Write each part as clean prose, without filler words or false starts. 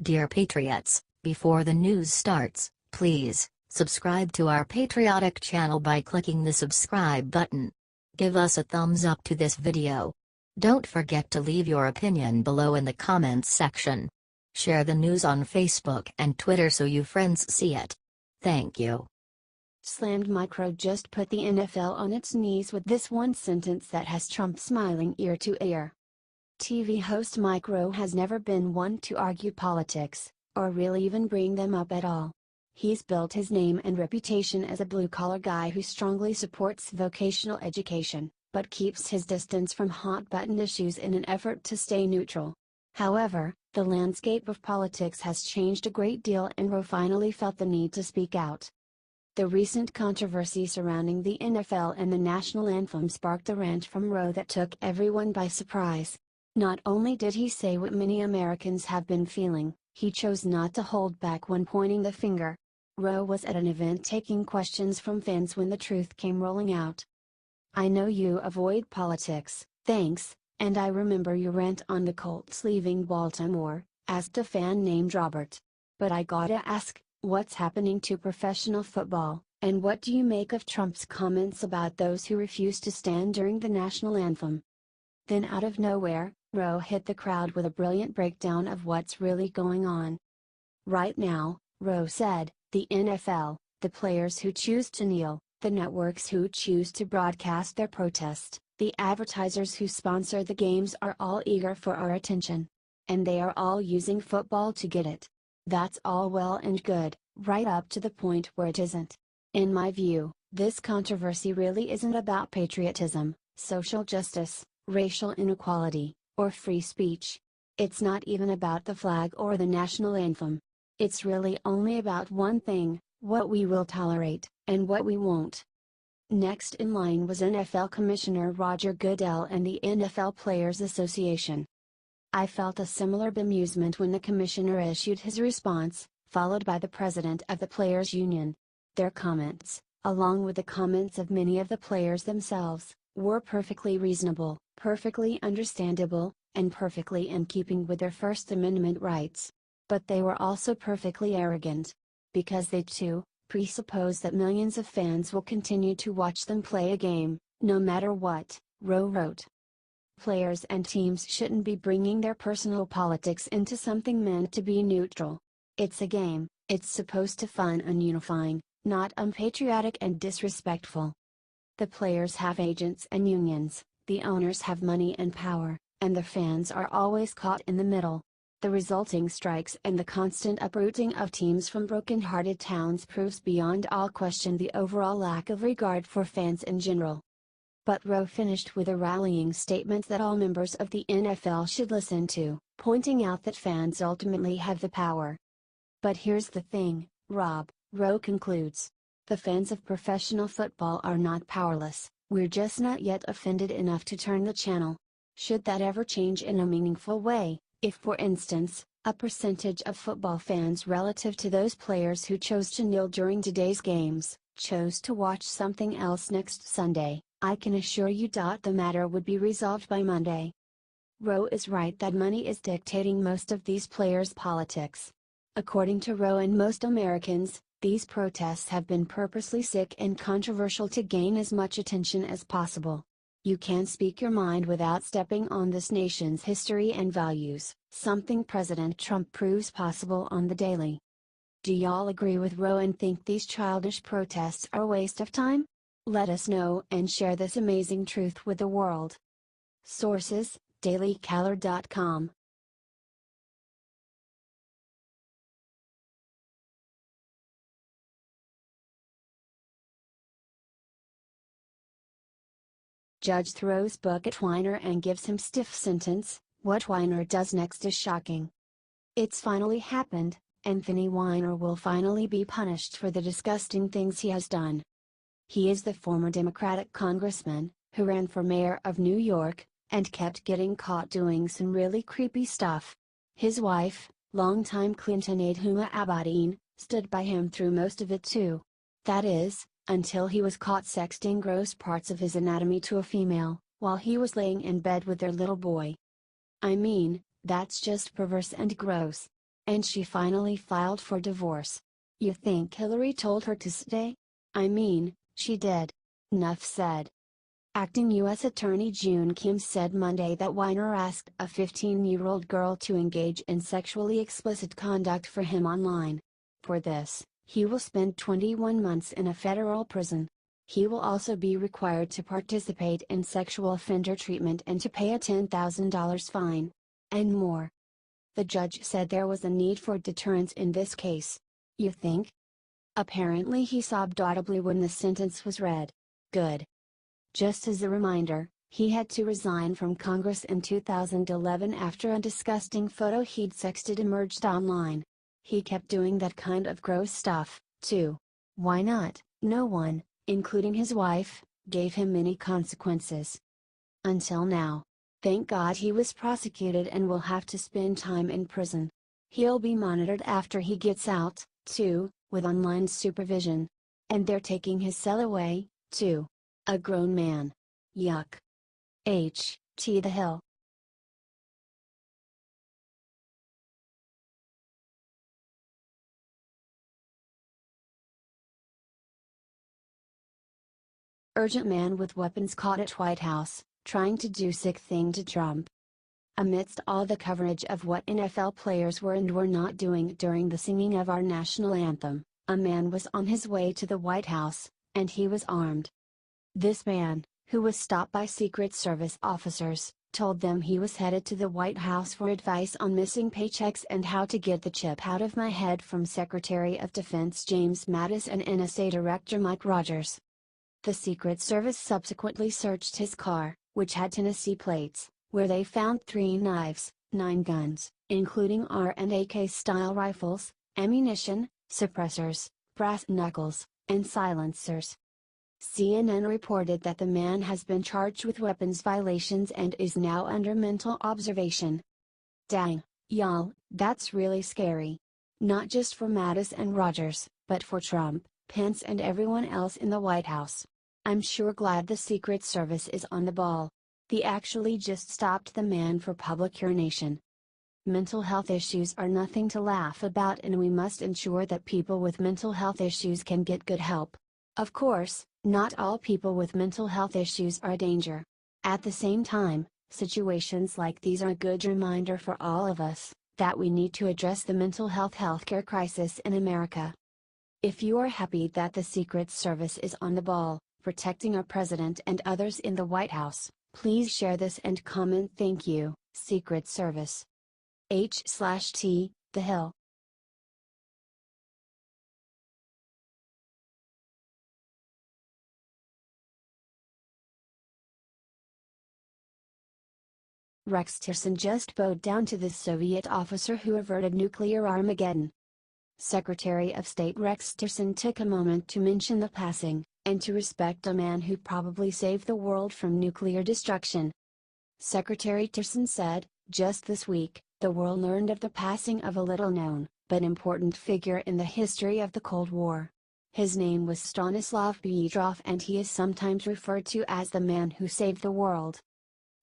Dear Patriots, before the news starts, please subscribe to our patriotic channel by clicking the subscribe button. Give us a thumbs up to this video. Don't forget to leave your opinion below in the comments section. Share the news on Facebook and Twitter so you friends see it. Thank you. Slammed Mike Rowe just put the NFL on its knees with this one sentence that has Trump smiling ear to ear. TV host Mike Rowe has never been one to argue politics, or really even bring them up at all. He's built his name and reputation as a blue-collar guy who strongly supports vocational education, but keeps his distance from hot-button issues in an effort to stay neutral. However, the landscape of politics has changed a great deal and Rowe finally felt the need to speak out. The recent controversy surrounding the NFL and the National Anthem sparked a rant from Rowe that took everyone by surprise. Not only did he say what many Americans have been feeling, he chose not to hold back when pointing the finger. Rowe was at an event taking questions from fans when the truth came rolling out. "I know you avoid politics, thanks, and I remember your rant on the Colts leaving Baltimore," asked a fan named Robert. "But I gotta ask, what's happening to professional football, and what do you make of Trump's comments about those who refuse to stand during the National Anthem?" Then out of nowhere, Rowe hit the crowd with a brilliant breakdown of what's really going on. "Right now," Rowe said, "the NFL, the players who choose to kneel, the networks who choose to broadcast their protest, the advertisers who sponsor the games are all eager for our attention. And they are all using football to get it. That's all well and good, right up to the point where it isn't. In my view, this controversy really isn't about patriotism, social justice, racial inequality, or free speech. It's not even about the flag or the national anthem. It's really only about one thing: what we will tolerate, and what we won't." Next in line was NFL Commissioner Roger Goodell and the NFL Players Association. "I felt a similar bemusement when the commissioner issued his response, followed by the president of the Players Union. Their comments, along with the comments of many of the players themselves, were perfectly reasonable, perfectly understandable, and perfectly in keeping with their First Amendment rights. But they were also perfectly arrogant. Because they too presuppose that millions of fans will continue to watch them play a game, no matter what," Rowe wrote. "Players and teams shouldn't be bringing their personal politics into something meant to be neutral. It's a game, it's supposed to fun and unifying, not unpatriotic and disrespectful. The players have agents and unions, the owners have money and power, and the fans are always caught in the middle. The resulting strikes and the constant uprooting of teams from broken-hearted towns proves beyond all question the overall lack of regard for fans in general." But Rowe finished with a rallying statement that all members of the NFL should listen to, pointing out that fans ultimately have the power. "But here's the thing, Rob," Rowe concludes. "The fans of professional football are not powerless, we're just not yet offended enough to turn the channel. Should that ever change in a meaningful way, if for instance, a percentage of football fans relative to those players who chose to kneel during today's games, chose to watch something else next Sunday, I can assure you the matter would be resolved by Monday." Rowe is right that money is dictating most of these players' politics. According to Rowe and most Americans, these protests have been purposely sick and controversial to gain as much attention as possible. You can speak your mind without stepping on this nation's history and values, something President Trump proves possible on the daily. Do y'all agree with Rowe and think these childish protests are a waste of time? Let us know and share this amazing truth with the world. Sources: dailycaller.com. Judge throws book at Whiner and gives him stiff sentence. What Whiner does next is shocking. It's finally happened. Anthony Whiner will finally be punished for the disgusting things he has done. He is the former Democratic congressman, who ran for mayor of New York, and kept getting caught doing some really creepy stuff. His wife, longtime Clinton aide Huma Abedin, stood by him through most of it too. That is, until he was caught sexting gross parts of his anatomy to a female, while he was laying in bed with their little boy. I mean, that's just perverse and gross. and she finally filed for divorce. You think Hillary told her to stay? I mean, she did. Nuff said. Acting U.S. Attorney June Kim said Monday that Whiner asked a 15-year-old girl to engage in sexually explicit conduct for him online. For this, he will spend 21 months in a federal prison. He will also be required to participate in sexual offender treatment and to pay a $10,000 fine. And more. The judge said there was a need for deterrence in this case. You think? Apparently he sobbed audibly when the sentence was read. Good. Just as a reminder, he had to resign from Congress in 2011 after a disgusting photo he'd sexted emerged online. He kept doing that kind of gross stuff, too. Why not? No one, including his wife, gave him any consequences. Until now. Thank God he was prosecuted and will have to spend time in prison. He'll be monitored after he gets out, too, with online supervision. And they're taking his cell away, too. A grown man. Yuck. H.T. The Hill. Urgent man with weapons caught at White House, trying to do sick thing to Trump. Amidst all the coverage of what NFL players were and were not doing during the singing of our national anthem, a man was on his way to the White House, and he was armed. This man, who was stopped by Secret Service officers, told them he was headed to the White House for advice on missing paychecks and how to get the chip out of my head from Secretary of Defense James Mattis and NSA Director Mike Rogers. The Secret Service subsequently searched his car, which had Tennessee plates, where they found 3 knives, 9 guns, including R and AK-style rifles, ammunition, suppressors, brass knuckles, and silencers. CNN reported that the man has been charged with weapons violations and is now under mental observation. Dang, y'all, that's really scary. Not just for Mattis and Rogers, but for Trump, Pence and everyone else in the White House. I'm sure glad the Secret Service is on the ball. They actually just stopped the man for public urination. Mental health issues are nothing to laugh about, and we must ensure that people with mental health issues can get good help. Of course, not all people with mental health issues are a danger. At the same time, situations like these are a good reminder for all of us, that we need to address the mental health healthcare crisis in America. If you are happy that the Secret Service is on the ball, protecting our president and others in the White House, please share this and comment "Thank you, Secret Service." H/T, The Hill. Rex Tillerson just bowed down to the Soviet officer who averted nuclear Armageddon. Secretary of State Rex Tillerson took a moment to mention the passing, and to respect a man who probably saved the world from nuclear destruction. Secretary Tillerson said, just this week, the world learned of the passing of a little-known, but important figure in the history of the Cold War. His name was Stanislav Pietrov, and he is sometimes referred to as the man who saved the world.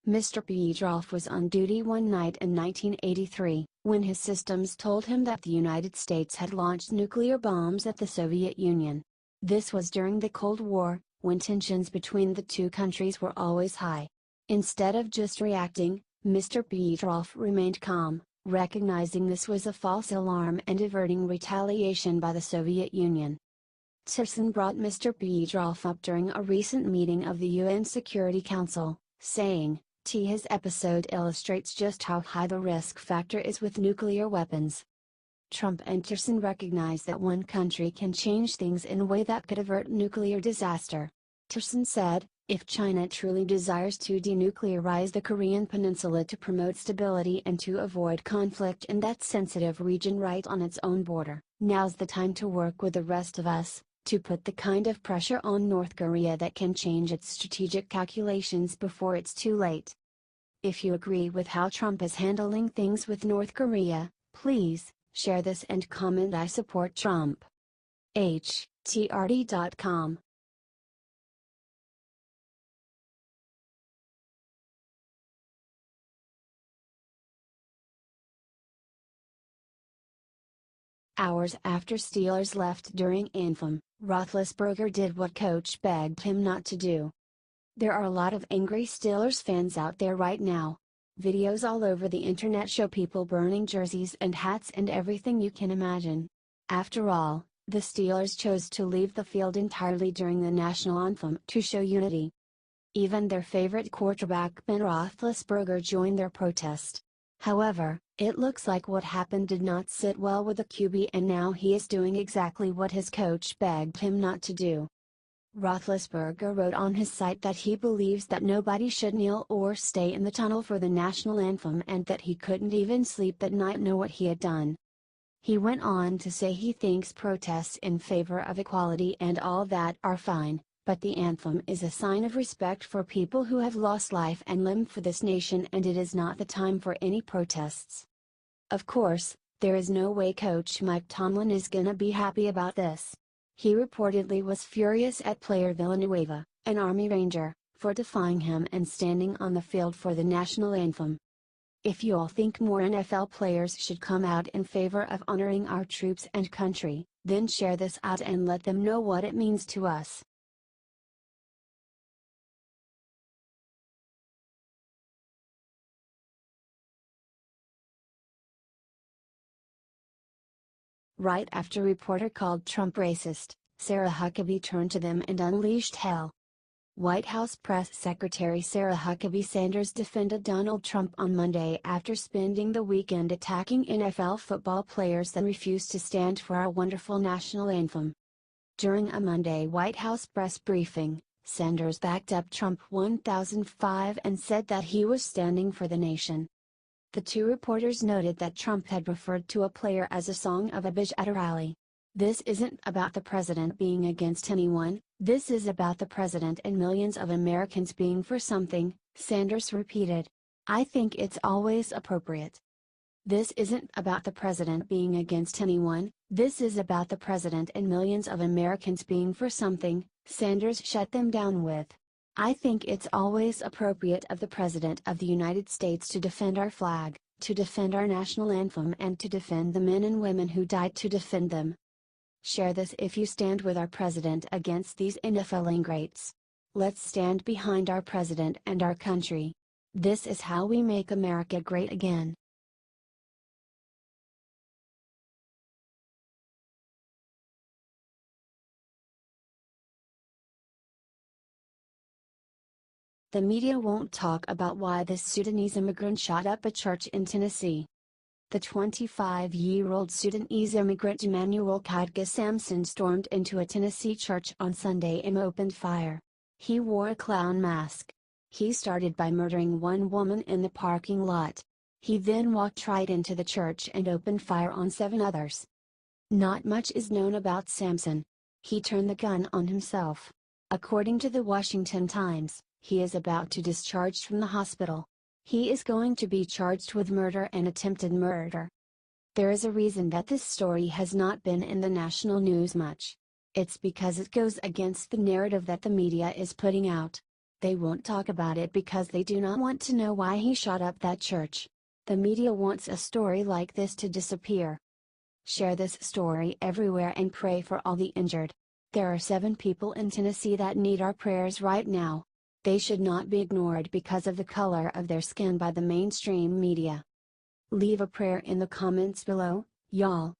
Mr. Pietrov was on duty one night in 1983, when his systems told him that the United States had launched nuclear bombs at the Soviet Union. This was during the Cold War, when tensions between the two countries were always high. Instead of just reacting, Mr. Pietrov remained calm, recognizing this was a false alarm and averting retaliation by the Soviet Union. Tillerson brought Mr. Pietrov up during a recent meeting of the UN Security Council, saying, his episode illustrates just how high the risk factor is with nuclear weapons. Trump and Tillerson recognize that one country can change things in a way that could avert nuclear disaster. Tillerson said, if China truly desires to denuclearize the Korean Peninsula to promote stability and to avoid conflict in that sensitive region right on its own border, now's the time to work with the rest of us, to put the kind of pressure on North Korea that can change its strategic calculations before it's too late. If you agree with how Trump is handling things with North Korea, please, share this and comment "I support Trump." HTRD.com Hours after Steelers left during Anthem, Roethlisberger did what Coach begged him not to do. There are a lot of angry Steelers fans out there right now. Videos all over the internet show people burning jerseys and hats and everything you can imagine. After all, the Steelers chose to leave the field entirely during the National Anthem to show unity. Even their favorite quarterback Ben Roethlisberger joined their protest. However, it looks like what happened did not sit well with the QB, and now he is doing exactly what his coach begged him not to do. Roethlisberger wrote on his site that he believes that nobody should kneel or stay in the tunnel for the National Anthem, and that he couldn't even sleep that night knowing what he had done. He went on to say he thinks protests in favor of equality and all that are fine, but the anthem is a sign of respect for people who have lost life and limb for this nation, and it is not the time for any protests. Of course, there is no way Coach Mike Tomlin is gonna be happy about this. He reportedly was furious at player Villanueva, an Army Ranger, for defying him and standing on the field for the National Anthem. If you all think more NFL players should come out in favor of honoring our troops and country, then share this out and let them know what it means to us. Right after reporter called Trump racist, Sarah Huckabee turned to them and unleashed hell. White House Press Secretary Sarah Huckabee Sanders defended Donald Trump on Monday after spending the weekend attacking NFL football players that refused to stand for our wonderful national anthem. During a Monday White House press briefing, Sanders backed up Trump 1005 and said that he was standing for the nation. The two reporters noted that Trump had referred to a player as a song of a bitch at a rally. This isn't about the president being against anyone, this is about the president and millions of Americans being for something, Sanders repeated. I think it's always appropriate. This isn't about the president being against anyone, this is about the president and millions of Americans being for something, Sanders shut them down with. I think it's always appropriate of the President of the United States to defend our flag, to defend our national anthem, and to defend the men and women who died to defend them. Share this if you stand with our president against these NFL ingrates. Let's stand behind our president and our country. This is how we make America great again. The media won't talk about why this Sudanese immigrant shot up a church in Tennessee. The 25-year-old Sudanese immigrant Emmanuel Kidga Samson stormed into a Tennessee church on Sunday and opened fire. He wore a clown mask. He started by murdering one woman in the parking lot. He then walked right into the church and opened fire on 7 others. Not much is known about Samson. He turned the gun on himself. According to the Washington Times, he is about to discharge from the hospital. He is going to be charged with murder and attempted murder. There is a reason that this story has not been in the national news much. It's because it goes against the narrative that the media is putting out. They won't talk about it because they do not want to know why he shot up that church. The media wants a story like this to disappear. Share this story everywhere and pray for all the injured. There are 7 people in Tennessee that need our prayers right now. They should not be ignored because of the color of their skin by the mainstream media. Leave a prayer in the comments below, y'all.